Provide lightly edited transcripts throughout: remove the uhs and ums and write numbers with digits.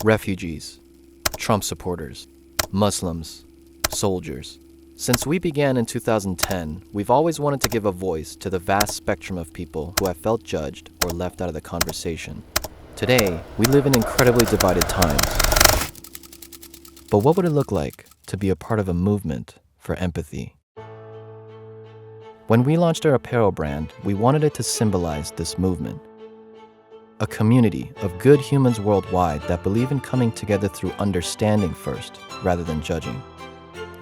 refugees, Trump supporters, Muslims, soldiers. Since we began in 2010, we've always wanted to give a voice to the vast spectrum of people who have felt judged or left out of the conversation. Today, we live in incredibly divided times. But what would it look like to be a part of a movement for empathy? When we launched our apparel brand, we wanted it to symbolize this movement. A community of good humans worldwide that believe in coming together through understanding first, rather than judging.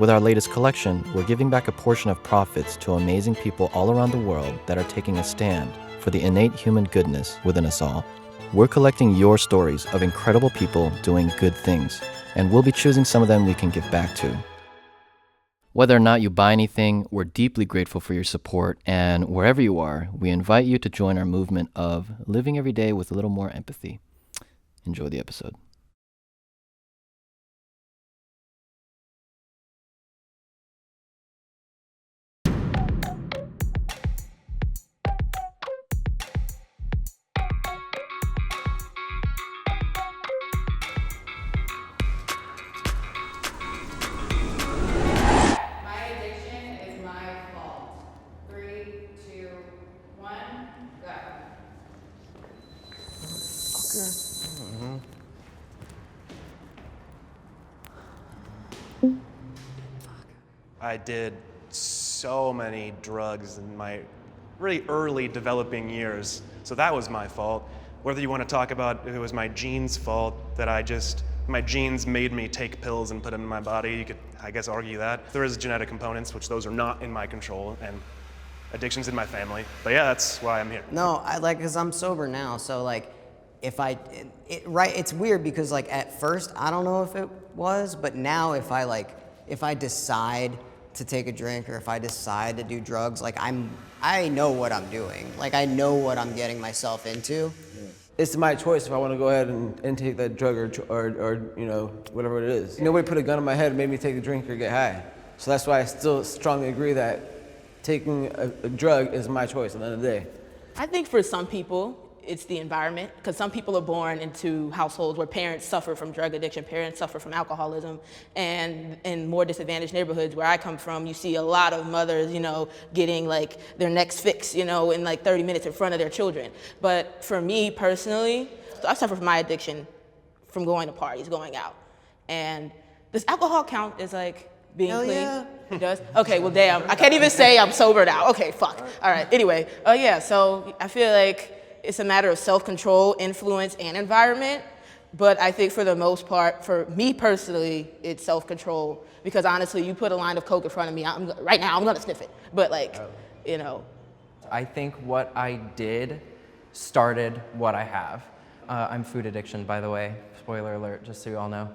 With our latest collection, we're giving back a portion of profits to amazing people all around the world that are taking a stand for the innate human goodness within us all. We're collecting your stories of incredible people doing good things, and we'll be choosing some of them we can give back to. Whether or not you buy anything, we're deeply grateful for your support, and wherever you are, we invite you to join our movement of living every day with a little more empathy. Enjoy the episode. I did so many drugs in my really early developing years, so that was my fault. Whether you want to talk about if it was my genes' fault that my genes made me take pills and put them in my body, you could, I guess, argue that. There is genetic components, which those are not in my control, and addiction's in my family. But yeah, that's why I'm here. No, because I'm sober now, so it's weird because at first I don't know if it was, but now if I decide to take a drink or if I decide to do drugs, I know what I'm doing. I know what I'm getting myself into. It's my choice if I want to go ahead and take that drug or whatever it is. Nobody put a gun in my head and made me take a drink or get high. So that's why I still strongly agree that taking a drug is my choice at the end of the day. I think for some people, it's the environment, because some people are born into households where parents suffer from drug addiction, parents suffer from alcoholism, and in more disadvantaged neighborhoods where I come from, you see a lot of mothers, getting their necks fixed, in 30 minutes in front of their children. But for me personally, so I suffer from my addiction from going to parties, going out. And does alcohol count as being Hell clean? yeah. It does? Okay, well damn, I can't even say I'm sober now. Okay, fuck. All right, anyway, so I feel like it's a matter of self-control, influence, and environment. But I think for the most part, for me personally, it's self-control. Because honestly, you put a line of Coke in front of me, right now I'm gonna sniff it. But I think what I did started what I have. I'm food addiction, by the way. Spoiler alert, just so you all know.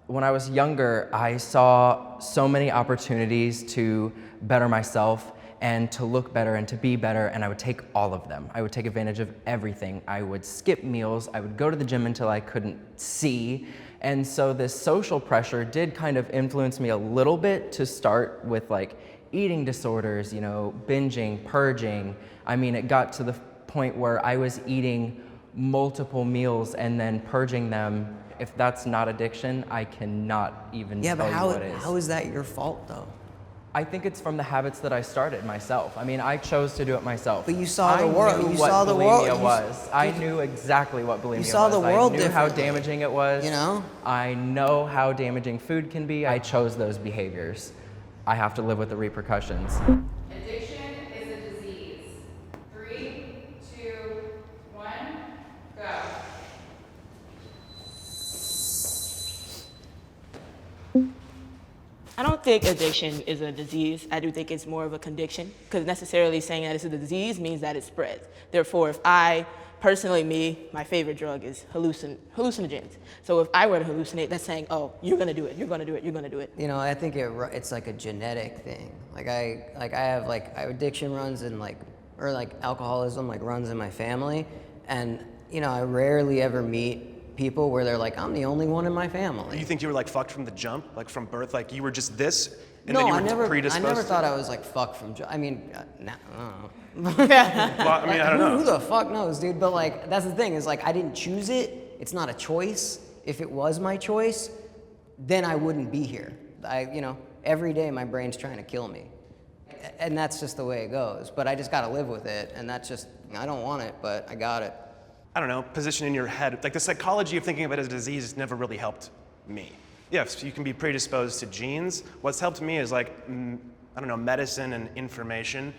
When I was younger, I saw so many opportunities to better myself and to look better and to be better, and I would take all of them. I would take advantage of everything. I would skip meals, I would go to the gym until I couldn't see, and so this social pressure did kind of influence me a little bit to start with eating disorders, binging, purging. I mean, it got to the point where I was eating multiple meals and then purging them. If that's not addiction, I cannot even tell you what is. How is that your fault though? I think it's from the habits that I started myself. I mean, I chose to do it myself. But you saw the world. You saw the world. Bulimia was. I knew exactly what bulimia was. You saw the world differently. I knew how damaging it was. I know how damaging food can be. I chose those behaviors. I have to live with the repercussions. Addiction is a disease. 3, 2, 1, go. I don't think addiction is a disease. I do think it's more of a condition, because necessarily saying that it's a disease means that it spreads. Therefore, if I, personally my favorite drug is hallucinogens. So if I were to hallucinate, that's saying, oh, you're gonna do it, you're gonna do it, you're gonna do it. I think it's a genetic thing. I have addiction runs and alcoholism runs in my family, and I rarely ever meet people where they're I'm the only one in my family. You think you were fucked from the jump, from birth, you were just this, and no, then you were I never predisposed? thought I was fucked from. I mean, I don't know. Well, I don't know. Who the fuck knows, dude? But that's the thing is I didn't choose it. It's not a choice. If it was my choice, then I wouldn't be here. Every day my brain's trying to kill me. And that's just the way it goes. But I just gotta live with it, and that's just, I don't want it, but I got it. I don't know, position in your head. Like the psychology of thinking of it as a disease never really helped me. Yes, you can be predisposed to genes. What's helped me is medicine and information.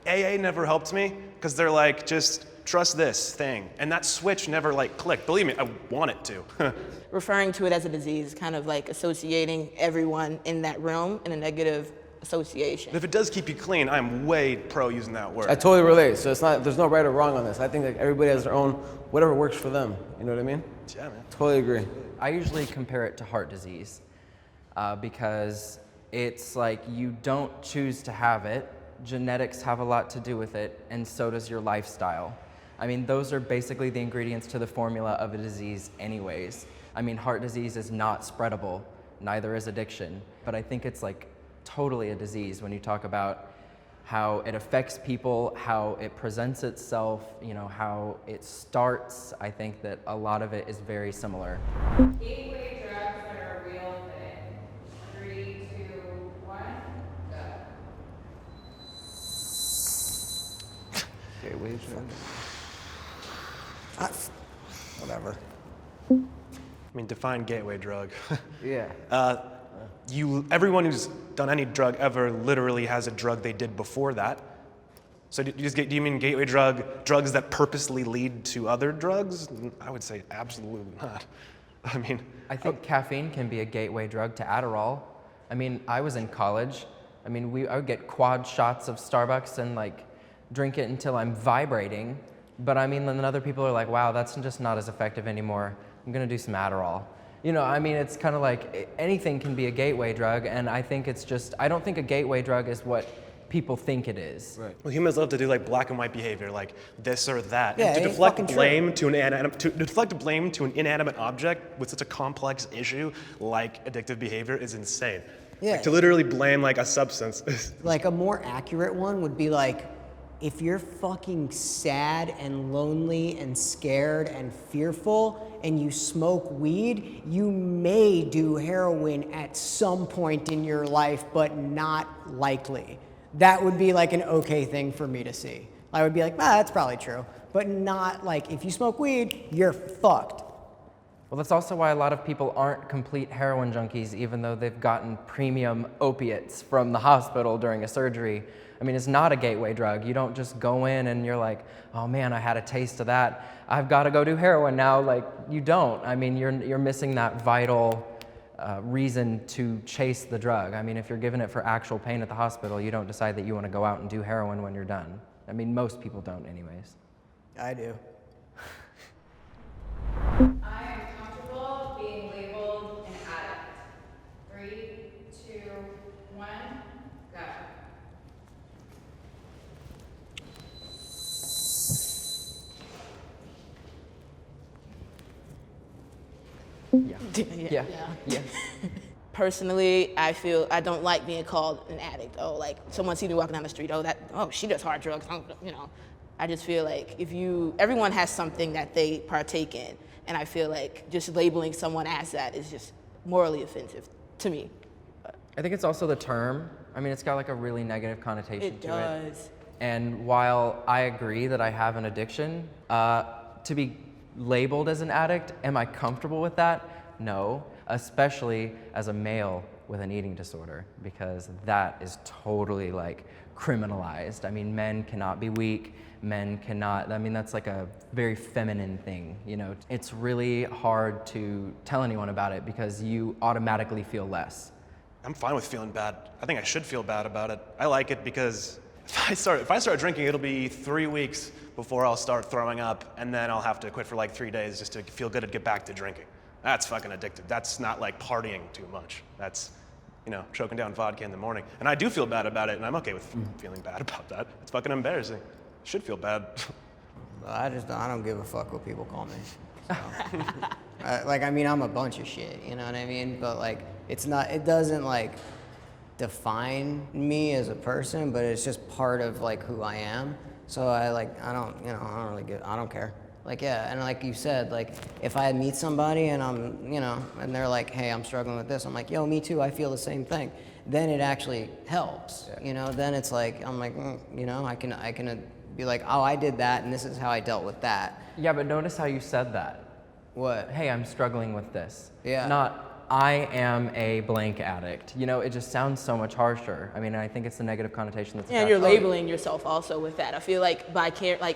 AA never helped me because they're like, just trust this thing. And that switch never clicked. Believe me, I want it to. Referring to it as a disease, kind of like associating everyone in that realm in a negative association. And if it does keep you clean, I'm way pro using that word. I totally relate. So there's no right or wrong on this. I think everybody has their own, whatever works for them. You know what I mean? Yeah, man. Totally agree. I usually compare it to heart disease because it's like you don't choose to have it. Genetics have a lot to do with it, and so does your lifestyle. I mean, those are basically the ingredients to the formula of a disease anyways. I mean, heart disease is not spreadable, neither is addiction, but I think it's totally a disease when you talk about how it affects people, how it presents itself, how it starts. I think that a lot of it is very similar. Gateway drugs that are a real thing. 3, 2, 1, go. Gateway whatever. I mean, define gateway drug. Yeah. Everyone who's done any drug ever literally has a drug they did before that. So do you mean gateway drugs that purposely lead to other drugs? I would say absolutely not. I think caffeine can be a gateway drug to Adderall. I mean, I was in college. I would get quad shots of Starbucks and drink it until I'm vibrating. But then other people are like, wow, that's just not as effective anymore. I'm gonna do some Adderall. It's kind of like anything can be a gateway drug, and I think I don't think a gateway drug is what people think it is. Right. Well, humans love to do black and white behavior, like this or that. Yeah, and to it ain't deflect fucking blame to an inanimate object with such a complex issue like addictive behavior is insane. Yeah. To literally blame a substance. A more accurate one would be if you're fucking sad and lonely and scared and fearful and you smoke weed, you may do heroin at some point in your life, but not likely. That would be an okay thing for me to see. I would be that's probably true. But not if you smoke weed, you're fucked. Well, that's also why a lot of people aren't complete heroin junkies, even though they've gotten premium opiates from the hospital during a surgery. It's not a gateway drug. You don't just go in and you're like, oh man, I had a taste of that. I've got to go do heroin now. You don't. You're missing that vital reason to chase the drug. If you're given it for actual pain at the hospital, you don't decide that you want to go out and do heroin when you're done. Most people don't anyways. I do. I am comfortable being labeled an addict. 3, 2, 1, go. Yeah. Personally, I feel I don't like being called an addict. Oh, someone see me walking down the street. She does hard drugs. I just feel everyone has something that they partake in, and I feel just labeling someone as that is just morally offensive to me. I think it's also the term. It's got a really negative connotation It to does. it. And while I agree that I have an addiction, to be labeled as an addict, am I comfortable with that? No, especially as a male with an eating disorder, because that is totally criminalized. Men cannot be weak, men cannot, that's a very feminine thing, It's really hard to tell anyone about it because you automatically feel less. I'm fine with feeling bad. I think I should feel bad about it. I like it because if I start drinking, it'll be 3 weeks before I'll start throwing up, and then I'll have to quit for 3 days just to feel good and get back to drinking. That's fucking addictive. That's not partying too much. That's, choking down vodka in the morning. And I do feel bad about it, and I'm okay with feeling bad about that. It's fucking embarrassing. Should feel bad. I don't give a fuck what people call me. So. I'm a bunch of shit, you know what I mean? But it doesn't define me as a person, but it's just part of who I am. So I don't really I don't care. Like, yeah, and like you said, like, if I meet somebody and I'm, you know, and they're like, hey, I'm struggling with this, I'm like, yo, me too, I feel the same thing. Then it actually helps, you know, then it's like, I'm like, you know, I can be like, oh, I did that, and this is how I dealt with that. Yeah, but notice how you said that. What? Hey, I'm struggling with this. Yeah. Not, I am a blank addict. You know, it just sounds so much harsher. I mean, I think it's the negative connotation that's And you're labeling yourself also with that. I feel like by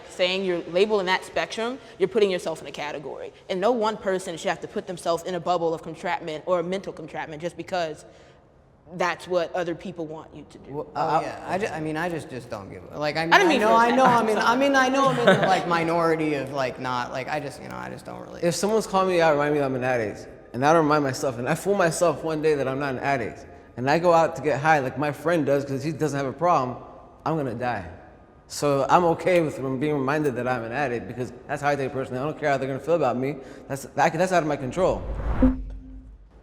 saying you're labeling that spectrum, you're putting yourself in a category. And no one person should have to put themselves in a bubble of contraptment or mental contrapment just because that's what other people want you to do. Well, yeah, I just don't give a, like, I didn't mean know for I'm in the like minority of like not, like, I just don't really. If someone's calling me out, remind me that I'm an addict. And I don't remind myself, and I fool myself one day that I'm not an addict. And I go out to get high like my friend does because he doesn't have a problem, I'm gonna die. So I'm okay with being reminded that I'm an addict because that's how I take it personally. I don't care how they're gonna feel about me. That's out of my control.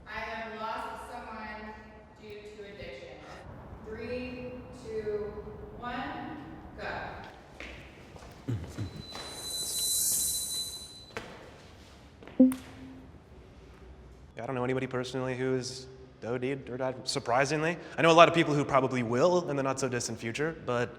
I have lost someone due to addiction. 3, 2, 1, go. I don't know anybody personally who's OD'd or died, surprisingly. I know a lot of people who probably will in the not so distant future, but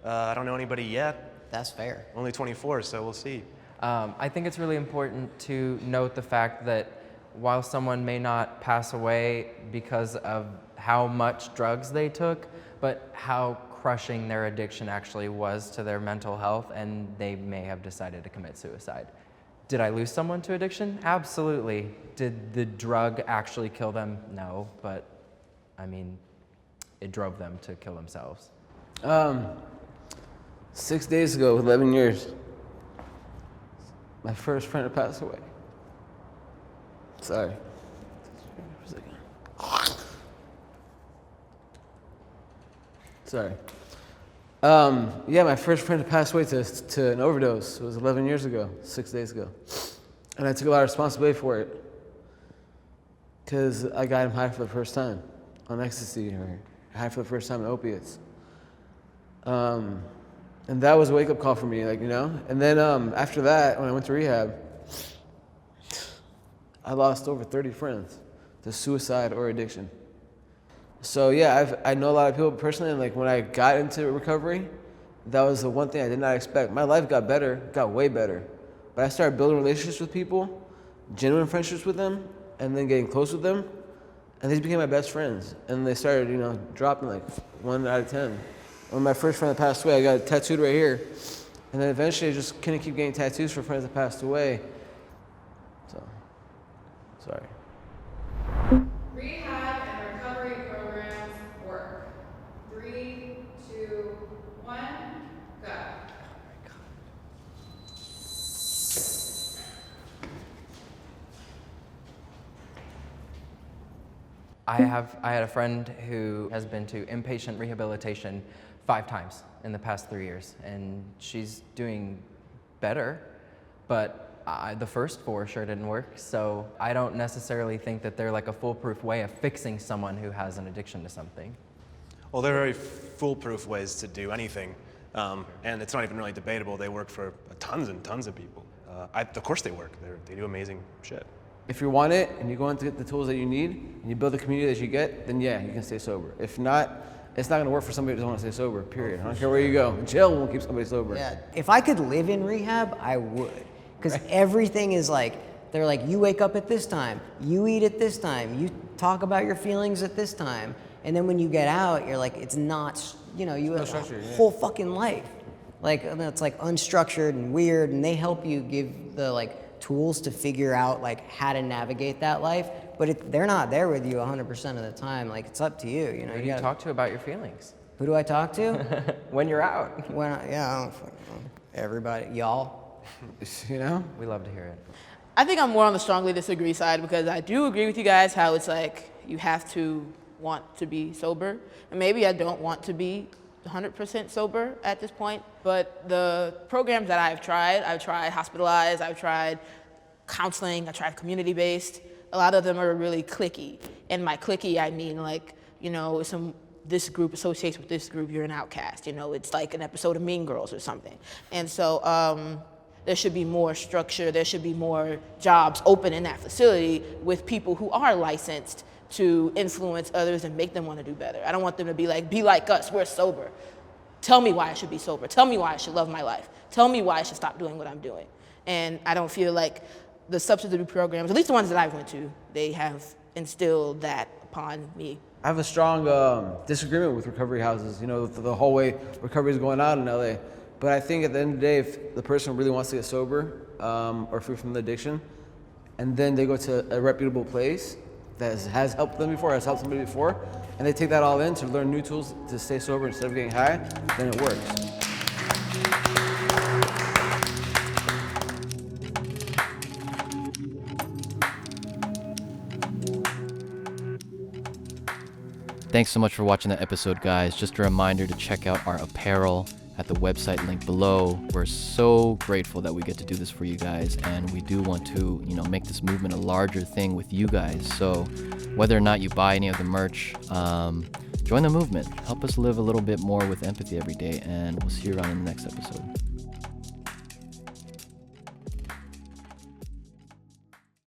I don't know anybody yet. That's fair. Only 24, so we'll see. I think it's really important to note the fact that while someone may not pass away because of how much drugs they took, but how crushing their addiction actually was to their mental health, and they may have decided to commit suicide. Did I lose someone to addiction? Absolutely. Did the drug actually kill them? No, but I mean, it drove them to kill themselves. 6 days ago, 11 years, my first friend had passed away. Sorry. Sorry. Yeah, my first friend had passed away to an overdose. It was 11 years ago, 6 days ago. And I took a lot of responsibility for it because I got him high for the first time on ecstasy, or high for the first time on opiates. And that was a wake-up call for me, like, you know? And then after that, when I went to rehab, I lost over 30 friends to suicide or addiction. So yeah, I know a lot of people personally, and like when I got into recovery, that was the one thing I did not expect. My life got better, got way better. But I started building relationships with people, genuine friendships with them, and then getting close with them. And these became my best friends. And they started, you know, dropping like 1 out of 10. When my first friend that passed away, I got it tattooed right here. And then eventually I just couldn't keep getting tattoos for friends that passed away. So, sorry. Rehab and recovery programs work. 3, 2, 1, go. I had a friend who has been to inpatient rehabilitation 5 times in the past 3 years, and she's doing better, but the first 4 sure didn't work, so I don't necessarily think that they're like a foolproof way of fixing someone who has an addiction to something. Well, there are very foolproof ways to do anything, and it's not even really debatable. They work for tons and tons of people. Of course they work. They do amazing shit. If you want it and you go in to get the tools that you need and you build the community that you get, then yeah, you can stay sober. If not, it's not gonna work for somebody who doesn't want to stay sober, period. I don't care where you go. Jail won't keep somebody sober. Yeah, if I could live in rehab, I would. Because everything is like, they're like, you wake up at this time, you eat at this time, you talk about your feelings at this time. And then when you get out, you're like, it's not, you know, you have a whole fucking life. Like, it's like unstructured and weird, and they help you give the like tools to figure out like how to navigate that life. But they're not there with you 100% of the time. Like, it's up to you, you know. Who do you talk to about your feelings? Who do I talk to? When you're out. I don't fucking know. Everybody, y'all. You know? We love to hear it. I think I'm more on the strongly disagree side because I do agree with you guys how it's like you have to want to be sober. And maybe I don't want to be 100% sober at this point, but the programs that I've tried hospitalized, I've tried counseling, I tried community-based. A lot of them are really cliquey. And by cliquey, I mean like, you know, this group associates with this group, you're an outcast. You know, it's like an episode of Mean Girls or something. And so There should be more structure. There should be more jobs open in that facility with people who are licensed to influence others and make them want to do better. I don't want them to be like us, we're sober. Tell me why I should be sober. Tell me why I should love my life. Tell me why I should stop doing what I'm doing. And I don't feel like the substance abuse programs, at least the ones that I went to, they have instilled that upon me. I have a strong disagreement with recovery houses, the whole way recovery is going on in LA. But I think at the end of the day, if the person really wants to get sober or free from the addiction, and then they go to a reputable place that has helped them before, has helped somebody before, and they take that all in to learn new tools to stay sober instead of getting high, then it works. Thanks so much for watching that episode, guys. Just a reminder to check out our apparel at the website link below. We're so grateful that we get to do this for you guys, and we do want to, make this movement a larger thing with you guys. So whether or not you buy any of the merch, join the movement. Help us live a little bit more with empathy every day, and we'll see you around in the next episode.